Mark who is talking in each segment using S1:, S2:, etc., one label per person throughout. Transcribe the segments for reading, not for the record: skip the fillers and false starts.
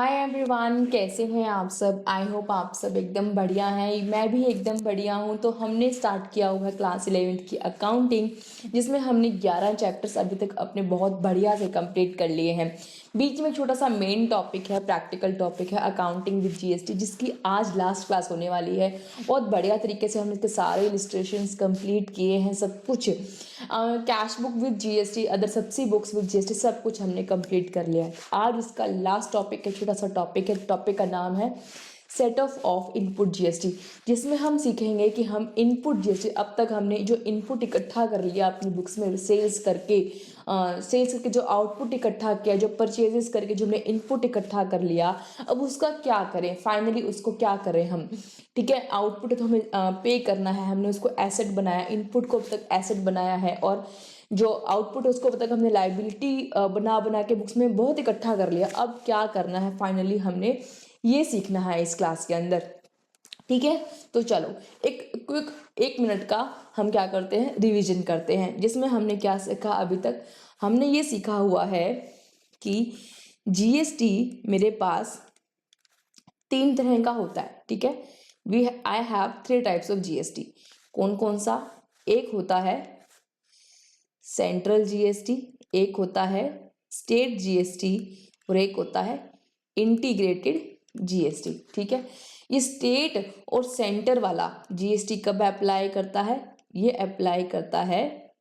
S1: Hi everyone, कैसे हैं आप सब। आई होप आप सब एकदम बढ़िया हैं। मैं भी एकदम बढ़िया हूं। तो हमने स्टार्ट किया हुआ है क्लास 11th की अकाउंटिंग, जिसमें हमने 11 चैप्टर्स अभी तक अपने बहुत बढ़िया से कंप्लीट कर लिए हैं। बीच में छोटा सा मेन टॉपिक है, प्रैक्टिकल टॉपिक है अकाउंटिंग विद जीएसटी, जिसकी आज लास्ट क्लास होने वाली है। बहुत बढ़िया तरीके से हमने इसके सारे इलिस्ट्रेशंस कंप्लीट किए हैं, सब कुछ cash book with GST, other subsidiary books with GST, सब कुछ हमने कंप्लीट कर लिया है। आज इसका लास्ट टॉपिक है, छोटा सा टॉपिक है। टॉपिक का नाम है सेट ऑफ इनपुट जीएसटी, जिसमें हम सीखेंगे कि हम इनपुट जीएसटी, अब तक हमने जो इनपुट इकट्ठा कर लिया अपनी बुक्स में सेल्स करके जो आउटपुट इकट्ठा किया, जो परचेजेस करके जो हमने इनपुट इकट्ठा कर लिया, अब उसका क्या करें, फाइनली उसको क्या करें हम। ठीक है, आउटपुट तो हमें पे करना है, हमने उसको एसेट बनाया, इनपुट को अब तक एसेट बनाया है, और जो आउटपुट है उसको अब तक हमने लाइबिलिटी बना बना के बुक्स में बहुत इकट्ठा कर लिया। अब क्या करना है, फाइनली हमने ये सीखना है इस क्लास के अंदर। ठीक है, तो चलो एक क्विक 1 मिनट का हम क्या करते हैं, रिवीजन करते हैं, जिसमें हमने क्या सीखा अभी तक। हमने ये सीखा हुआ है कि जीएसटी मेरे पास 3 तरह का होता है। ठीक है, I have 3 types of GST. कौन कौन सा? एक होता है सेंट्रल जीएसटी, एक होता है स्टेट जीएसटी, और एक होता है इंटीग्रेटेड जीएसटी। ठीक है, ये स्टेट और सेंटर वाला जीएसटी कब अप्लाई करता है? ये अप्लाई करता है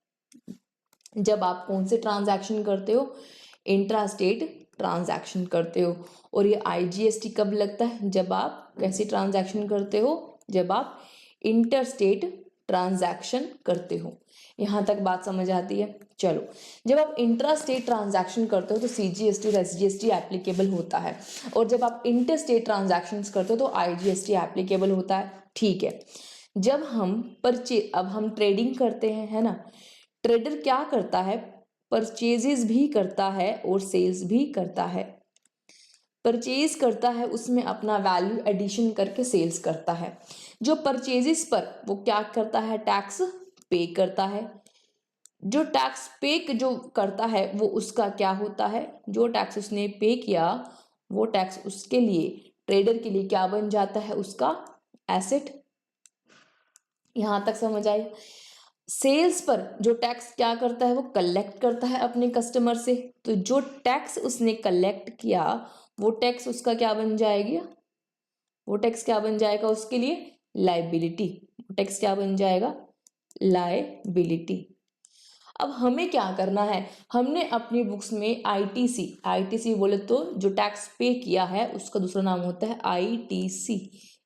S1: जब आप कौन से ट्रांजैक्शन करते हो, इंट्रा स्टेट ट्रांजैक्शन करते हो। और ये आईजीएसटी कब लगता है? जब आप कैसी ट्रांजैक्शन करते हो? जब आप इंटर स्टेट ट्रांजैक्शन करते हो। यहाँ तक बात समझ आती है? चलो, जब आप इंट्रा स्टेट ट्रांजैक्शन करते हो तो सीजीएसटी और एसजीएसटी एप्लीकेबल होता है, और जब आप इंटर स्टेट ट्रांजैक्शन करते हो तो आईजीएसटी एप्लीकेबल होता है। ठीक है, जब हम अब हम ट्रेडिंग करते हैं, है ना। ट्रेडर क्या करता है? परचेजेस भी करता है और सेल्स भी करता है। परचेज करता है, उसमें अपना वैल्यू एडिशन करके सेल्स करता है। जो परचेजेस पर वो क्या करता है? टैक्स पे करता है। जो टैक्स पे जो करता है वो उसका क्या होता है? जो टैक्स उसने पे किया वो टैक्स उसके लिए, ट्रेडर के लिए क्या बन जाता है? उसका एसेट। यहां तक समझ आई? सेल्स पर जो टैक्स क्या करता है? वो कलेक्ट करता है अपने कस्टमर से। तो जो टैक्स उसने कलेक्ट किया वो टैक्स उसका क्या बन जाएगी? वो टैक्स क्या बन जाएगा उसके लिए? लाइबिलिटी। वो टैक्स क्या बन जाएगा? लाइबिलिटी। अब हमें क्या करना है? हमने अपनी बुक्स में आईटीसी बोले तो जो टैक्स पे किया है उसका दूसरा नाम होता है आईटीसी,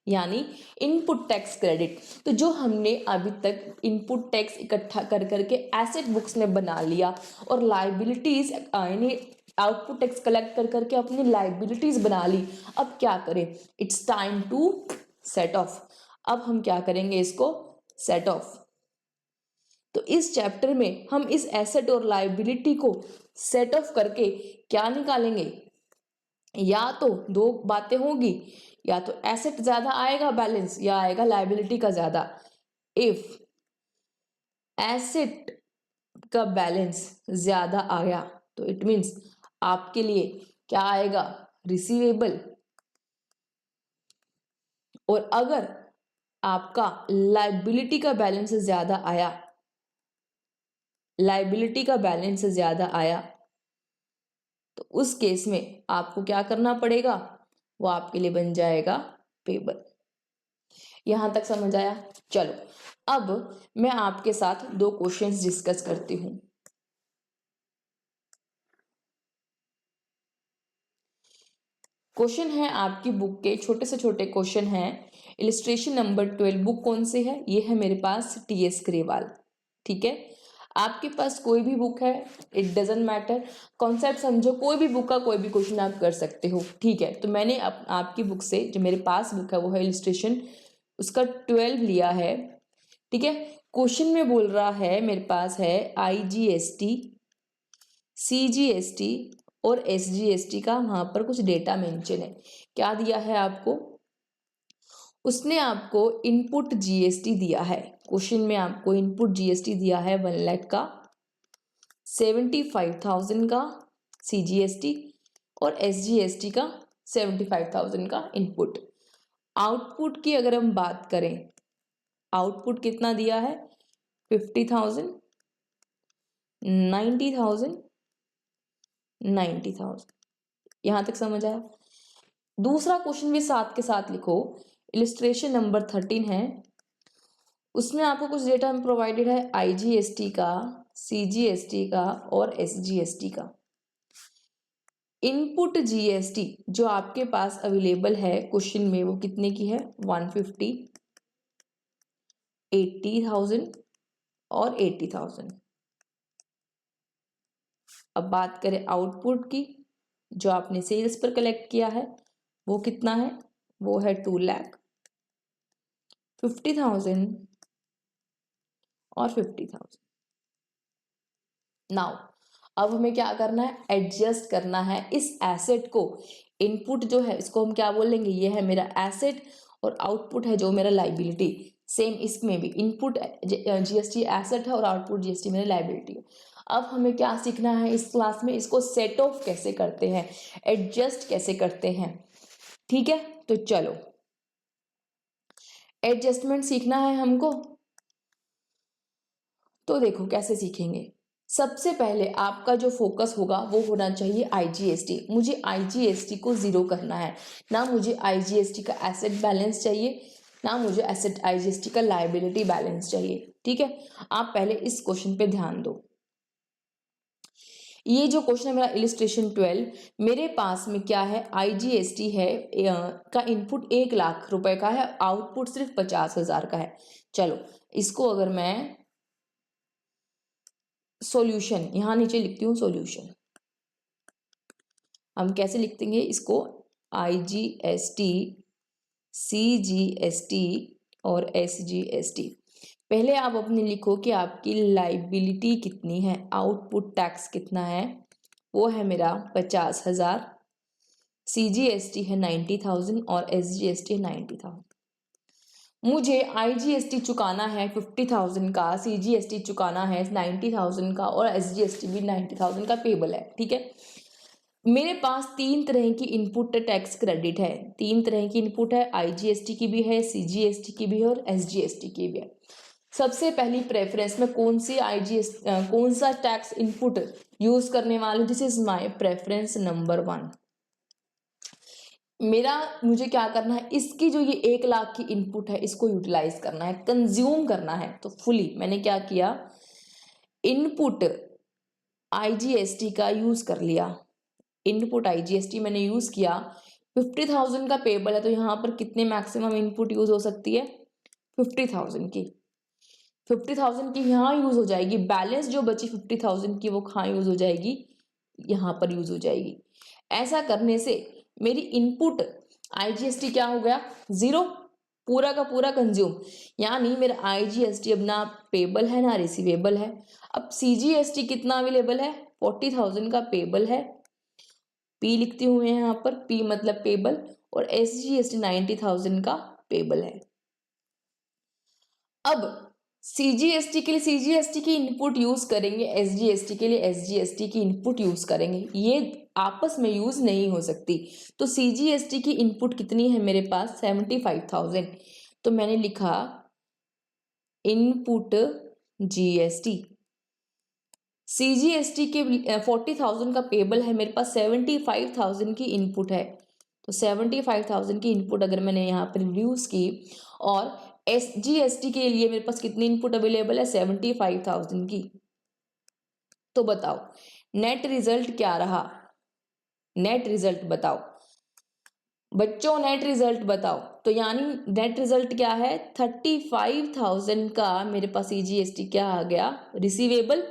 S1: यानी इनपुट टैक्स क्रेडिट। तो जो हमने अभी तक इनपुट टैक्स इकट्ठा कर करके एसेट बुक्स में बना लिया, और लाइबिलिटीज यानी आउटपुट टैक्स कलेक्ट कर करके अपनी लाइबिलिटीज बना ली। अब क्या करें? It's time to set off. अब हम क्या करेंगे? इसको सेट ऑफ। तो इस चैप्टर में हम इस एसेट और लाइबिलिटी को सेट ऑफ करके क्या निकालेंगे? या तो दो बातें होगी, या तो एसेट ज्यादा आएगा बैलेंस, या आएगा लाइबिलिटी का ज्यादा। इफ एसेट का बैलेंस ज्यादा आया तो इट मीन्स आपके लिए क्या आएगा? रिसीवेबल। और अगर आपका लाइबिलिटी का बैलेंस ज्यादा आया, तो उस केस में आपको क्या करना पड़ेगा? वो आपके लिए बन जाएगा पेबल। यहां तक समझ आया? चलो, अब मैं आपके साथ 2 क्वेश्चंस डिस्कस करती हूं। क्वेश्चन है आपकी बुक के, छोटे से छोटे क्वेश्चन हैं। इलिस्ट्रेशन नंबर 12, बुक कौन सी है? ये है मेरे पास टीएस ग्रेवाल। ठीक है, आपके पास कोई भी बुक है, इट डजेंट मैटर, कॉन्सेप्ट समझो, कोई भी बुक का कोई भी क्वेश्चन आप कर सकते हो। ठीक है, तो मैंने आपकी बुक से, जो मेरे पास बुक है वो है इलिस्ट्रेशन, उसका 12 लिया है। ठीक है, क्वेश्चन में बोल रहा है, मेरे पास है आईजीएसटी, सीजीएसटी और एसजीएसटी का वहां पर कुछ डेटा मेंशन है। क्या दिया है आपको? उसने आपको इनपुट जीएसटी दिया है। क्वेश्चन में आपको इनपुट जीएसटी दिया है 1 लाख का, 75,000 का सीजीएसटी और एसजीएसटी का 75,000 का इनपुट। आउटपुट की अगर हम बात करें, आउटपुट कितना दिया है? 50,000, 90,000, 90,000। यहां तक समझ आया? दूसरा क्वेश्चन भी साथ के साथ लिखो। इलिस्ट्रेशन नंबर 13 है, उसमें आपको कुछ डेटा प्रोवाइडेड है IGST का, CGST का और SGST का। इनपुट GST जो आपके पास अवेलेबल है क्वेश्चन में वो कितने की है? 150, 80,000 और 80,000। अब बात करें आउटपुट की, जो आपने सेल्स पर कलेक्ट किया है वो कितना है? वो है 2,50,000 और 50,000। नाउ अब हमें क्या करना है? एडजस्ट करना है इस एसेट को। इनपुट जो है इसको हम क्या बोलेंगे? ये है मेरा एसेट और आउटपुट है जो मेरा लाइबिलिटी। सेम इसमें भी इनपुट GST एसेट है और आउटपुट GST मेरा लाइबिलिटी है। अब हमें क्या सीखना है इस क्लास में? इसको सेट ऑफ कैसे करते हैं, एडजस्ट कैसे करते हैं। ठीक है, तो चलो एडजस्टमेंट सीखना है हमको। तो देखो कैसे सीखेंगे। सबसे पहले आपका जो फोकस होगा वो होना चाहिए IGST। मुझे IGST को जीरो करना है, ना मुझे IGST का एसेट बैलेंस चाहिए, ना मुझे एसेट IGST का लायबिलिटी बैलेंस चाहिए। ठीक है, आप पहले इस क्वेश्चन पे ध्यान दो। ये जो क्वेश्चन है मेरा इलिस्ट्रेशन 12, मेरे पास में क्या है? IGST है का इनपुट 1,00,000 रुपए का है, आउटपुट सिर्फ 50,000 का है। चलो इसको अगर मैं सॉल्यूशन यहां नीचे लिखती हूँ, सॉल्यूशन हम कैसे लिखेंगे इसको? IGST, CGST और SGST। पहले आप अपने लिखो कि आपकी लाइबिलिटी कितनी है, आउटपुट टैक्स कितना है? वो है मेरा 50,000, CGST है 90,000 और SGST है 90,000। मुझे IGST चुकाना है 50,000 का, CGST चुकाना है 90,000 का और SGST भी 90,000 का पेबल है। ठीक है, मेरे पास 3 तरह की इनपुट टैक्स क्रेडिट है। 3 तरह की इनपुट है, IGST की भी है, CGST की भी है और SGST की भी है। सबसे पहली प्रेफरेंस में कौन सा टैक्स इनपुट यूज करने वाली? This is my preference number 1। मुझे क्या करना है? इसकी जो ये 1,00,000 की इनपुट है इसको यूटिलाइज करना है, कंज्यूम करना है। तो फुली मैंने क्या किया? इनपुट IGST का यूज कर लिया। इनपुट IGST मैंने यूज किया। 50,000 का पेबल है तो यहाँ पर कितने मैक्सिमम इनपुट यूज हो सकती है? 50,000 की। 50,000 की यहाँ यूज हो जाएगी, बैलेंस जो बची 50,000 की वो कहाँ यूज हो जाएगी? यहाँ पर यूज हो जाएगी। ऐसा करने से मेरी इनपुट IGST क्या हो गया? जीरो, पूरा का पूरा कंज्यूम। यानी मेरा IGST अब ना पेबल है ना रिसीवेबल है। अब CGST कितना अवेलेबल है? 40,000 का पेबल है, P लिखती हूँ मैं यहाँ पर, P मतलब पेबल, और SGST 90,000 का पेबल है। अब CGST के लिए CGST की इनपुट यूज करेंगे, SGST के लिए SGST की इनपुट यूज करेंगे, ये आपस में यूज नहीं हो सकती। तो CGST की इनपुट कितनी है मेरे पास? 75,000। तो मैंने लिखा इनपुट GST। CGST के 40,000 का पेबल है, मेरे पास 75,000 की इनपुट है। तो 75,000 की इनपुट अगर मैंने यहाँ पर यूज की, और SGST के लिए मेरे पास कितनी इनपुट अवेलेबल है? 75,000 की। तो बताओ नेट रिजल्ट क्या रहा? नेट रिजल्ट बताओ बच्चों, नेट रिजल्ट बताओ। तो यानी नेट रिजल्ट क्या है? 35,000 का मेरे पास CGST क्या आ गया? रिसीवेबल।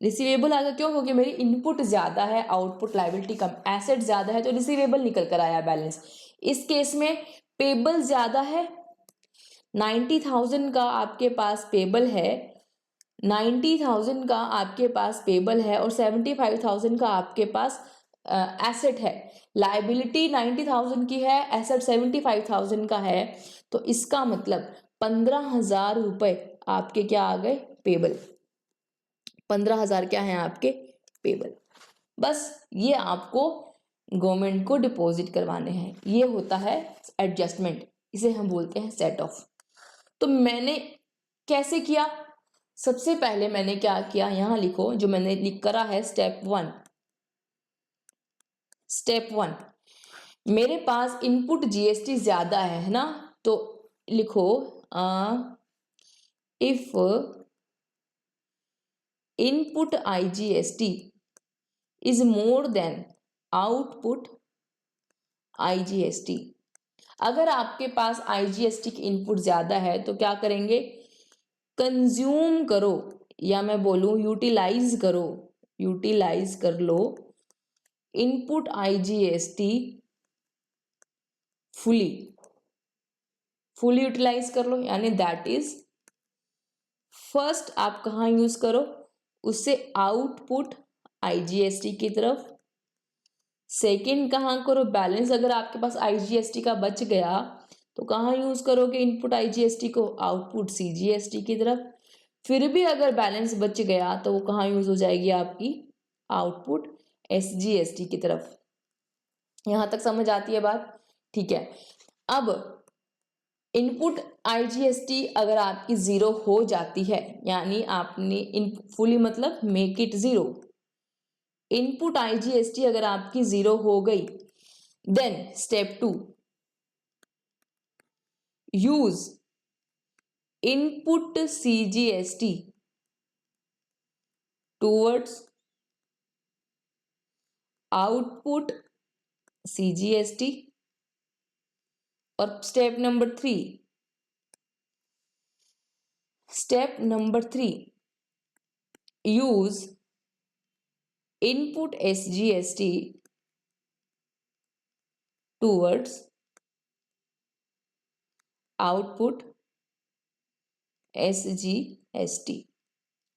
S1: रिसीवेबल आ गया, क्यों? क्योंकि मेरी इनपुट ज्यादा है, आउटपुट लायबिलिटी कम, एसेट ज्यादा है तो रिसीवेबल निकल कर आया बैलेंस। इस केस में पेबल ज्यादा है, 90,000 का आपके पास पेबल है, 90,000 का आपके पास पेबल है और 75,000 का आपके पास एसेट है। लायबिलिटी 90,000 की है, एसेट 75,000 का है। तो इसका मतलब 15,000 रुपए आपके क्या आ गए? पेबल। 15,000 क्या है आपके? पेबल। बस ये आपको गवर्नमेंट को डिपॉजिट करवाने हैं। ये होता है एडजस्टमेंट, इसे हम बोलते हैं सेट ऑफ। तो मैंने कैसे किया, सबसे पहले मैंने क्या किया, यहां लिखो जो मैंने लिख करा है स्टेप 1। स्टेप 1, मेरे पास इनपुट जीएसटी ज्यादा है ना, तो लिखो if input IGST is more than output IGST. अगर आपके पास आईजीएसटी की इनपुट ज्यादा है तो क्या करेंगे, कंज्यूम करो, या मैं बोलूं यूटिलाइज करो, यूटिलाइज कर लो input IGST fully, fully utilize कर लो, यानी दैट इज फर्स्ट आप कहाँ यूज करो, उससे आउटपुट आईजीएसटी की तरफ। सेकेंड कहाँ करो, बैलेंस अगर आपके पास आईजीएसटी का बच गया तो कहाँ यूज करोगे इनपुट आईजीएसटी को, आउटपुट सीजीएसटी की तरफ। फिर भी अगर बैलेंस बच गया तो वो कहाँ यूज हो जाएगी आपकी, आउटपुट एसजीएसटी की तरफ। यहां तक समझ आती है बात, ठीक है। अब इनपुट आईजीएसटी अगर आपकी जीरो हो जाती है, यानी आपने इन फुली मतलब make it zero, input IGST अगर आपकी जीरो हो गई, then step 2, use input CGST towards output CGST. और step number 3, use input SGST towards output SGST.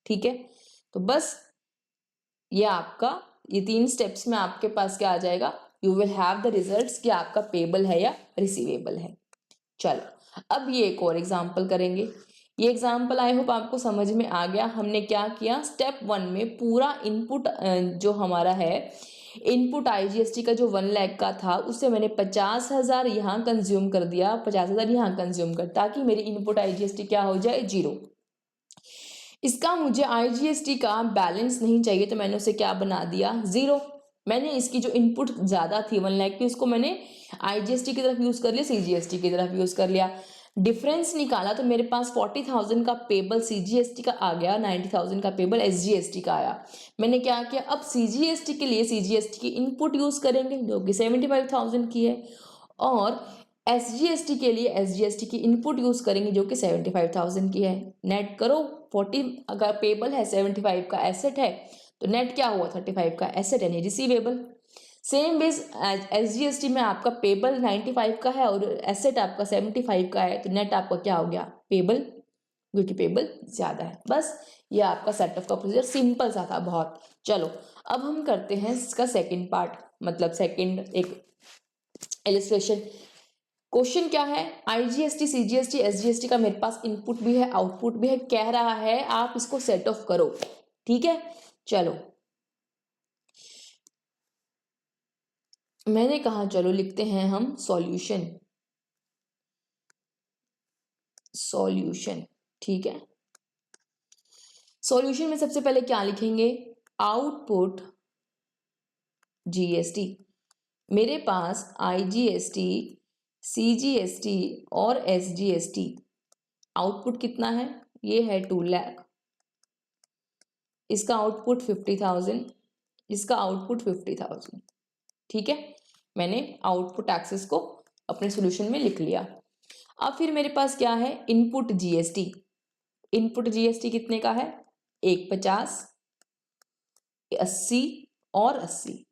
S1: ठीक है, तो बस ये 3 स्टेप्स में आपके पास क्या आ जाएगा, you will have the results कि आपका पेबल है या रिसीवेबल है। चलो अब ये एक और एग्जांपल करेंगे। ये एग्जांपल आई होप आपको समझ में आ गया। हमने क्या किया, स्टेप 1 में पूरा इनपुट जो हमारा है, इनपुट आईजीएसटी का जो 1 लाख का था उससे मैंने 50,000 यहाँ कंज्यूम कर दिया, 50,000 यहाँ कंज्यूम कर, ताकि मेरी इनपुट आईजीएसटी क्या हो जाए, जीरो। इसका मुझे आईजीएसटी का बैलेंस नहीं चाहिए तो मैंने उसे क्या बना दिया, जीरो। मैंने इसकी जो इनपुट ज्यादा थी 1 लाख की, उसको मैंने आईजीएसटी की तरफ यूज कर लिया, सीजीएसटी की तरफ यूज कर लिया। डिफरेंस निकाला तो मेरे पास 40,000 का पेबल सीजीएसटी का आ गया, 90,000 का पेबल एसजीएसटी का आया। मैंने क्या किया, अब सीजीएसटी के लिए सीजीएसटी की इनपुट यूज करेंगे जो कि 75,000 की है, और एसजीएसटी के लिए एसजीएसटी की इनपुट यूज करेंगे जो कि 75,000 की है। नेट करो, 40 अगर पेबल है, 75 का एसेट है, तो नेट क्या हुआ, 35 का एसेट यानी रिसीवेबल। सेम बेस एसजीएसटी में आपका पेबल 95 का है और एसेट आपका 75 का है, तो नेट आपका क्या हो गया, पेबल, क्योंकि पेबल ज्यादा है। बस ये आपका सेट ऑफ का प्रोसीजर सिंपल सा था बहुत। चलो अब हम करते हैं इसका सेकंड पार्ट, मतलब सेकंड एक इलिस्ट्रेशन। क्वेश्चन क्या है, आईजीएसटी सीजीएसटी एसजीएसटी का मेरे पास इनपुट भी है आउटपुट भी है, कह रहा है आप इसको सेट ऑफ करो। ठीक है, चलो मैंने कहा चलो लिखते हैं हम सॉल्यूशन। ठीक है, सॉल्यूशन में सबसे पहले क्या लिखेंगे, आउटपुट जीएसटी। मेरे पास आईजीएसटी सीजीएसटी और एसजीएसटी, आउटपुट कितना है, ये है 2 लाख, इसका आउटपुट 50,000, इसका आउटपुट 50,000। ठीक है, मैंने आउटपुट एक्सेस को अपने सॉल्यूशन में लिख लिया। अब फिर मेरे पास क्या है, इनपुट जीएसटी। इनपुट जीएसटी कितने का है, 150, 80 और 80।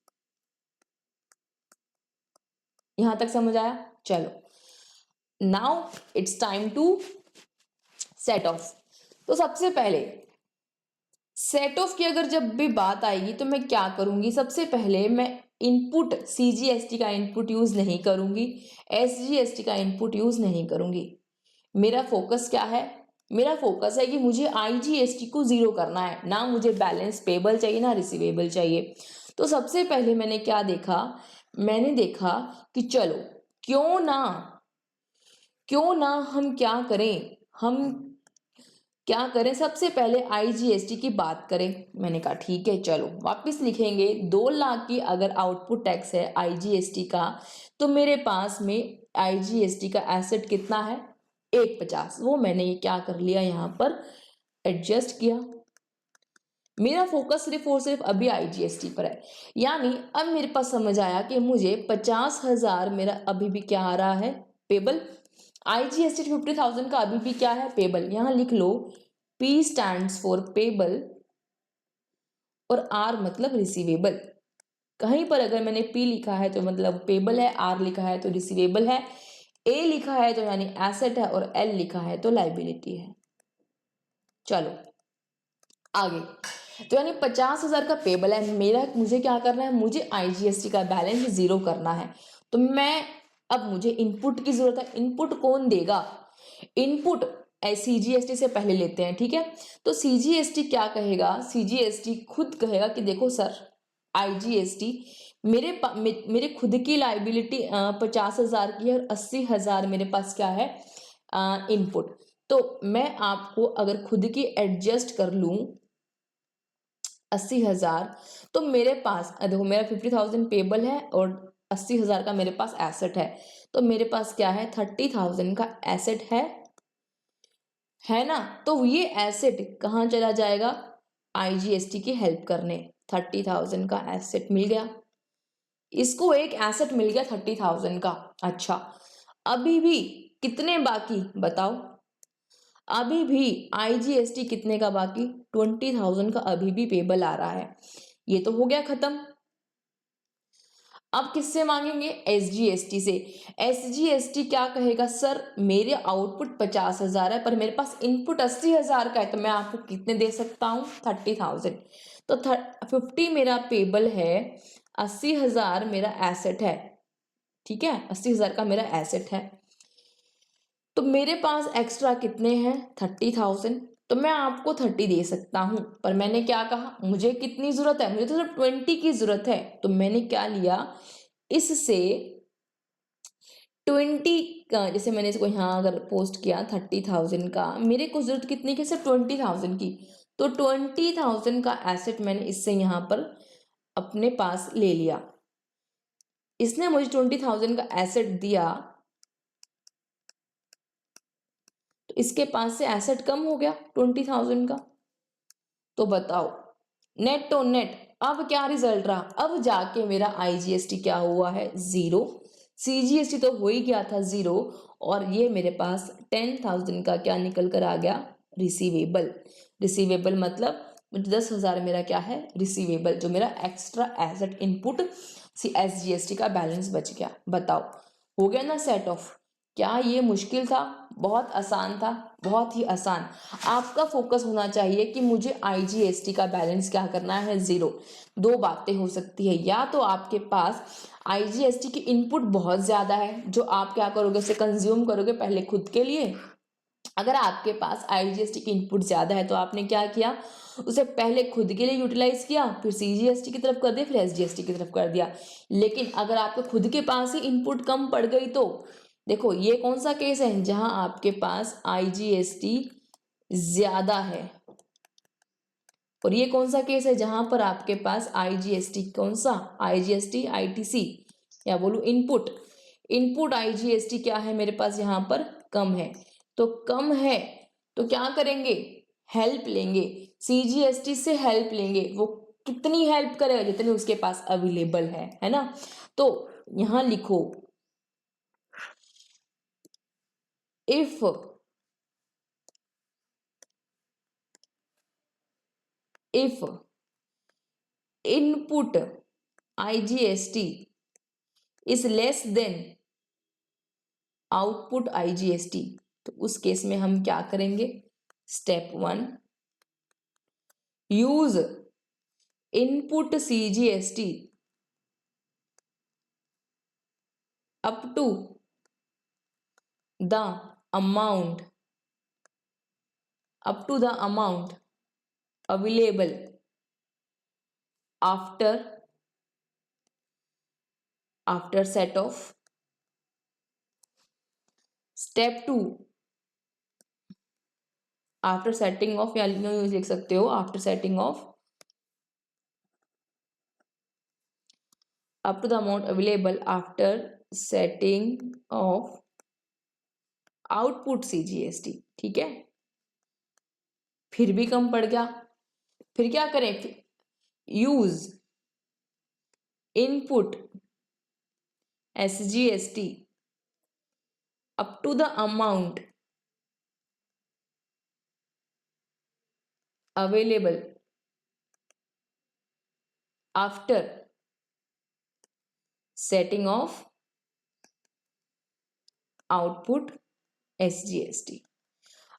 S1: यहां तक समझ आया। चलो now it's time to set off. तो सबसे पहले सेट ऑफ की अगर जब भी बात आएगी तो मैं क्या करूंगी, सबसे पहले मैं इनपुट सीजीएसटी का इनपुट यूज नहीं करूंगी, एसजीएसटी का इनपुट यूज नहीं करूंगी। मेरा फोकस क्या है, मेरा फोकस है कि मुझे आईजीएसटी को जीरो करना है, ना मुझे बैलेंस पेबल चाहिए ना रिसीवेबल चाहिए। तो सबसे पहले मैंने क्या देखा, मैंने देखा कि चलो क्यों ना हम क्या करें, सबसे पहले आईजीएसटी की बात करें। मैंने कहा ठीक है चलो वापस लिखेंगे। 2 लाख की अगर आउटपुट टैक्स है आईजीएसटी का, तो मेरे पास में आईजीएसटी का एसेट कितना है 150। वो मैंने ये क्या कर लिया यहाँ पर एडजस्ट किया। मेरा फोकस सिर्फ और सिर्फ अभी आईजीएसटी पर है, यानी अब मेरे पास समझ आया कि मुझे 50,000 मेरा अभी भी क्या आ रहा है पेबल। आईजीएसटी 50,000 का अभी भी क्या है पेबल। यहां लिख लो P स्टैंड्स फॉर पेबल और R मतलब रिसीवेबल। कहीं पर अगर मैंने P लिखा है तो मतलब पेबल है, R लिखा है तो रिसीवेबल है, A लिखा है तो यानी एसेट है और L लिखा है तो लाइबिलिटी है। चलो आगे, तो यानी 50,000 का पेबल है मेरा। मुझे क्या करना है, मुझे आईजीएसटी का बैलेंस 0 करना है। तो अब मुझे इनपुट की जरूरत है। इनपुट कौन देगा, इनपुट सीजीएसटी से पहले लेते हैं, ठीक है। तो सीजीएसटी क्या कहेगा, सीजीएसटी खुद कहेगा कि देखो सर आईजीएसटी मेरे खुद की लाइबिलिटी 50,000 की है और 80,000 मेरे पास क्या है इनपुट। तो मैं आपको अगर खुद की एडजस्ट कर लूं 80,000, तो मेरे पास देखो मेरा 50,000 पेबल है और 80,000 का मेरे पास एसेट है। तो मेरे पास क्या है 30,000 का एसेट है ना। तो ये एसेट कहाँ चला जाएगा, आईजीएसटी की हेल्प करने। 30,000 का एसेट मिल गया, इसको एक एसेट मिल गया 30,000 का। अच्छा अभी भी कितने बाकी बताओ, अभी भी आईजीएसटी कितने का बाकी 20,000 का अभी भी पेबल आ रहा है। ये तो हो गया खत्म। अब किससे मांगेंगे, एसजीएसटी से। एसजीएसटी क्या कहेगा, सर मेरे आउटपुट 50,000 है पर मेरे पास इनपुट 80,000 का है, तो मैं आपको कितने दे सकता हूं 30,000। तो 50 मेरा पेबल है, 80,000 मेरा एसेट है, ठीक है 80,000 का मेरा एसेट है। तो मेरे पास एक्स्ट्रा कितने हैं 30,000। तो मैं आपको 30 दे सकता हूं, पर मैंने क्या कहा मुझे कितनी जरूरत है, मुझे तो सिर्फ 20 की जरूरत है। तो मैंने क्या लिया, इससे 20 का, जैसे मैंने इसको यहाँ अगर पोस्ट किया 30,000 का, मेरे को जरूरत कितनी की सिर्फ 20,000 की। तो 20,000 का एसेट मैंने इससे यहाँ पर अपने पास ले लिया। इसने मुझे 20,000 का एसेट दिया, तो इसके पास से एसेट कम हो गया 20,000 का। तो बताओ नेट तो नेट अब क्या रिजल्ट रहा, अब जाके मेरा आईजीएसटी क्या हुआ है 0, सीजीएसटी तो हो ही गया था 0, और ये मेरे पास 10,000 का क्या निकल कर आ गया रिसीवेबल। रिसीवेबल मतलब 10,000 मेरा क्या है रिसीवेबल, जो मेरा एक्स्ट्रा एसेट इनपुट एसजीएसटी का बैलेंस बच गया। बताओ हो गया ना सेट ऑफ। क्या ये मुश्किल था, बहुत आसान था, बहुत ही आसान। आपका फोकस होना चाहिए कि मुझे आईजीएसटी का बैलेंस क्या करना है 0। दो बातें हो सकती है, या तो आपके पास आईजीएसटी की इनपुट बहुत ज्यादा है जो आप क्या करोगे उसे कंज्यूम करोगे पहले खुद के लिए। अगर आपके पास आईजीएसटी की इनपुट ज्यादा है तो आपने क्या किया, उसे पहले खुद के लिए यूटिलाइज किया, फिर सीजीएसटी की तरफ कर दिया, फिर एसजीएसटी की तरफ कर दिया। लेकिन अगर आपके खुद के पास ही इनपुट कम पड़ गई तो देखो ये कौन सा केस है जहां आपके पास आईजीएसटी ज्यादा है, और ये कौन सा केस है जहां पर आपके पास आईजीएसटी कौन सा आईजीएसटी आईटीसी या बोलूं इनपुट इनपुट आईजीएसटी क्या है मेरे पास यहां पर कम है। तो कम है तो क्या करेंगे, हेल्प लेंगे, सीजीएसटी से हेल्प लेंगे। वो कितनी हेल्प करेगा, जितनी उसके पास अवेलेबल है ना। तो यहां लिखो if if input IGST is less than output IGST, तो उस केस में हम क्या करेंगे, step 1 use input CGST up to the amount available after after set off, step 2 after setting off, या लिख सकते हो after setting off up to the amount available after setting of output CGST। ठीक है, फिर भी कम पड़ गया, फिर क्या करें, use input SGST up to the amount available after setting off output SGST।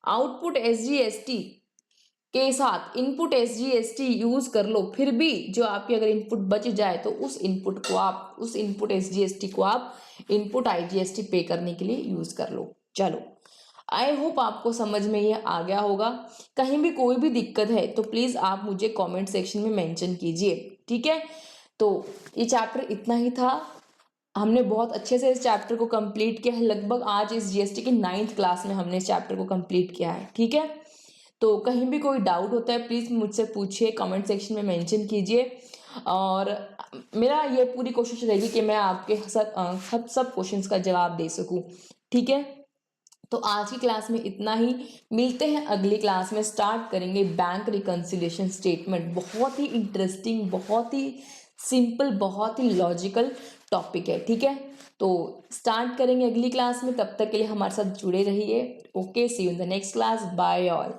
S1: Output SGST के साथ इनपुट SGST यूज कर लो, फिर भी जो आपकी अगर इनपुट बच जाए तो उस इनपुट को आप, उस इनपुट SGST को आप इनपुट IGST पे करने के लिए यूज कर लो। चलो, आई होप आपको समझ में ये आ गया होगा। कहीं भी कोई भी दिक्कत है तो प्लीज आप मुझे कमेंट सेक्शन में मेंशन कीजिए। ठीक है, तो ये चैप्टर इतना ही था, हमने बहुत अच्छे से इस चैप्टर को कंप्लीट किया है। लगभग आज इस GST की 9th क्लास में हमने इस चैप्टर को कंप्लीट किया है। ठीक है, तो कहीं भी कोई डाउट होता है प्लीज़ मुझसे पूछिए, कमेंट सेक्शन में मेंशन कीजिए, और मेरा ये पूरी कोशिश रहेगी कि मैं आपके सब क्वेश्चंस का जवाब दे सकूं। ठीक है, तो आज की क्लास में इतना ही, मिलते हैं अगली क्लास में, स्टार्ट करेंगे बैंक रिकंसिलिएशन स्टेटमेंट। बहुत ही इंटरेस्टिंग, बहुत ही सिंपल, बहुत ही लॉजिकल टॉपिक है। ठीक है, तो स्टार्ट करेंगे अगली क्लास में, तब तक के लिए हमारे साथ जुड़े रहिए। Okay, see you in the next class, bye all.